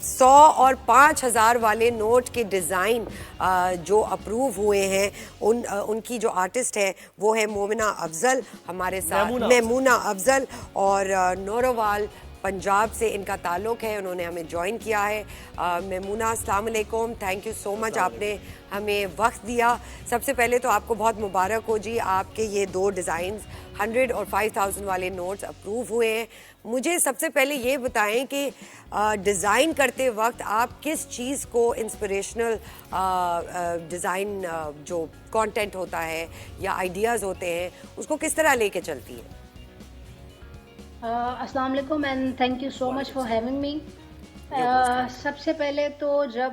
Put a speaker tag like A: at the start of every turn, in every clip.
A: 100 और 5000 वाले नोट के डिज़ाइन जो अप्रूव हुए हैं उनकी जो आर्टिस्ट है वो है मोमिना अफजल, हमारे साथ मेमूना अफजल, और नौरोवाल पंजाब से इनका ताल्लुक़ है, उन्होंने हमें ज्वाइन किया है। मेमूना, अस्सलाम वालेकुम, थैंक यू सो मच, आपने हमें वक्त दिया। सबसे पहले तो आपको बहुत मुबारक हो जी, आपके ये दो डिज़ाइंस 100 और 5000 वाले नोट्स अप्रूव हुए हैं। मुझे सबसे पहले ये बताएं कि डिज़ाइन करते वक्त आप किस चीज़ को इंस्पिरेशनल डिज़ाइन जो कंटेंट होता है या आइडियाज़ होते हैं उसको किस तरह लेके चलती हैं?
B: अस्सलाम वालेकुम and thank you so much for having me. सबसे पहले तो जब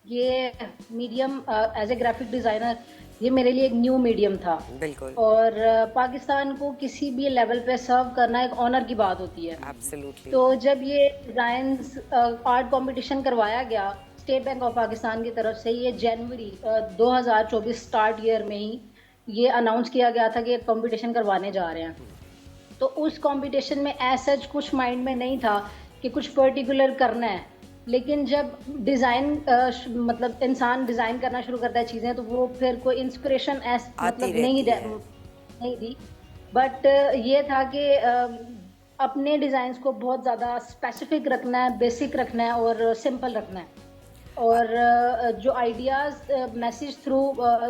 B: ये medium as a graphic designer ये मेरे लिए एक न्यू मीडियम था,
A: बिल्कुल,
B: और पाकिस्तान को किसी भी लेवल पे सर्व करना एक ऑनर की बात होती है।
A: एब्सोल्युटली।
B: तो जब ये डिज़ाइंस आर्ट कंपटीशन करवाया गया स्टेट बैंक ऑफ पाकिस्तान की तरफ से, ये जनवरी 2024 स्टार्ट ईयर में ही ये अनाउंस किया गया था कि एक कंपटीशन करवाने जा रहे हैं। तो उस कंपटीशन में ऐसा कुछ माइंड में नहीं था कि कुछ पर्टिकुलर करना है, लेकिन जब डिज़ाइन मतलब इंसान डिज़ाइन करना शुरू करता है चीज़ें, तो वो फिर कोई इंस्पिरेशन मतलब नहीं दी। बट ये था कि अपने डिज़ाइंस को बहुत ज़्यादा स्पेसिफिक रखना है, बेसिक रखना है और सिंपल रखना है, और जो आइडियाज़ मैसेज थ्रू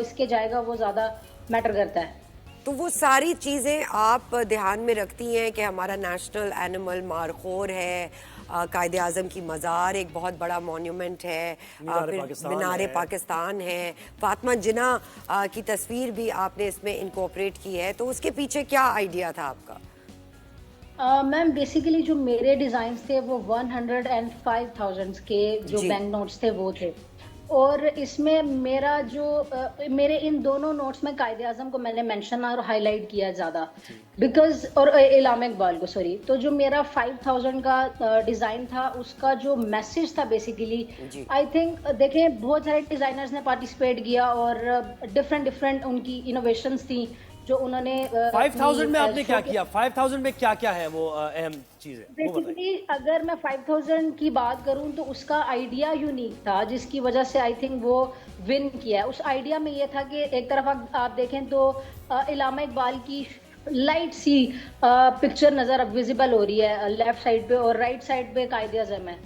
B: इसके जाएगा वो ज़्यादा मैटर करता है।
A: तो वो सारी चीज़ें आप ध्यान में रखती हैं कि हमारा नेशनल एनिमल मारखोर है, कायदे आज़म की मज़ार एक बहुत बड़ा मॉन्यूमेंट है, फिर मीनार पाकिस्तान है, फातिमा जिन्ना की तस्वीर भी आपने इसमें इनकॉर्पोरेट की है, तो उसके पीछे क्या आइडिया था आपका?
B: मैम बेसिकली जो मेरे डिज़ाइंस थे वो 105,000 के जो बैंक नोट्स थे वो थे, और इसमें मेरा जो मेरे इन दोनों नोट्स में कायदे आज़म को मैंने मेंशन और हाईलाइट किया ज़्यादा, बिकॉज, और इलामा इकबाल को, सॉरी। तो जो मेरा 5000 का डिज़ाइन था उसका जो मैसेज था बेसिकली, आई थिंक देखें बहुत सारे डिज़ाइनर्स ने पार्टिसिपेट किया और डिफरेंट उनकी इनोवेशंस थी जो उन्होंने
C: 5000 में आपने क्या किया? 5000 में क्या क्या है वो अहम चीजें?
B: बेसिकली अगर मैं 5000 की बात करूं तो उसका आइडिया यूनिक था, जिसकी वजह से आई थिंक वो विन किया। उस आइडिया में ये था कि एक तरफ आप देखें तो इलामा इकबाल की लाइट सी पिक्चर नज़र अब विजिबल हो रही है लेफ्ट साइड पे, और राइट साइड पे कायदे आज़म है।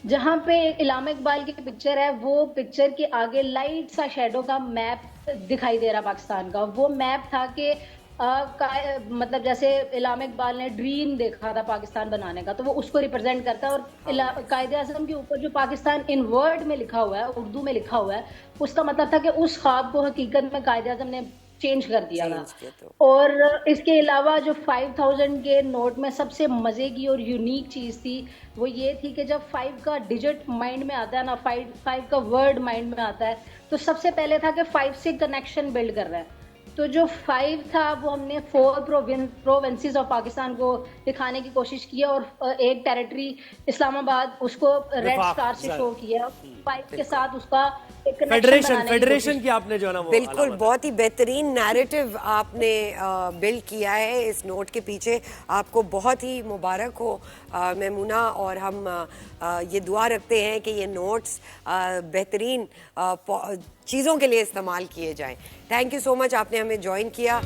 B: जहाँ पे इलामा इकबाल की पिक्चर है वो पिक्चर के आगे लाइट सा शेडो का मैप दिखाई दे रहा पाकिस्तान का। वो मैप था कि मतलब जैसे इलामा इकबाल ने ड्रीम देखा था पाकिस्तान बनाने का, तो वो उसको रिप्रेजेंट करता है, और कायदे आज़म के ऊपर जो पाकिस्तान इन वर्ड में लिखा हुआ है, उर्दू में लिखा हुआ है, उसका मतलब था कि उस ख्वाब को हकीकत में कायदे आज़म ने चेंज कर दिया था। और इसके अलावा जो 5000 के नोट में सबसे मजे की और यूनिक चीज थी वो ये थी कि जब 5 का डिजिट माइंड में आता है ना, 5 का वर्ड माइंड में आता है, तो सबसे पहले था कि 5 से कनेक्शन बिल्ड कर रहा है। तो जो 5 था वो हमने 4 प्रोविंसेस ऑफ पाकिस्तान को दिखाने की कोशिश की, और एक टेरिटरी इस्लामाबाद उसको रेड स्टार से शो किया, 5 के साथ उसका
C: फेडरेशन की आपने जो है ना वो
A: बिल्कुल बहुत ही बेहतरीन नैरेटिव आपने बिल्ड किया है इस नोट के पीछे। आपको बहुत ही मुबारक हो मेमूना, और हम ये दुआ रखते हैं कि ये नोट्स बेहतरीन चीज़ों के लिए इस्तेमाल किए जाएं। थैंक यू सो मच, आपने हमें ज्वाइन किया।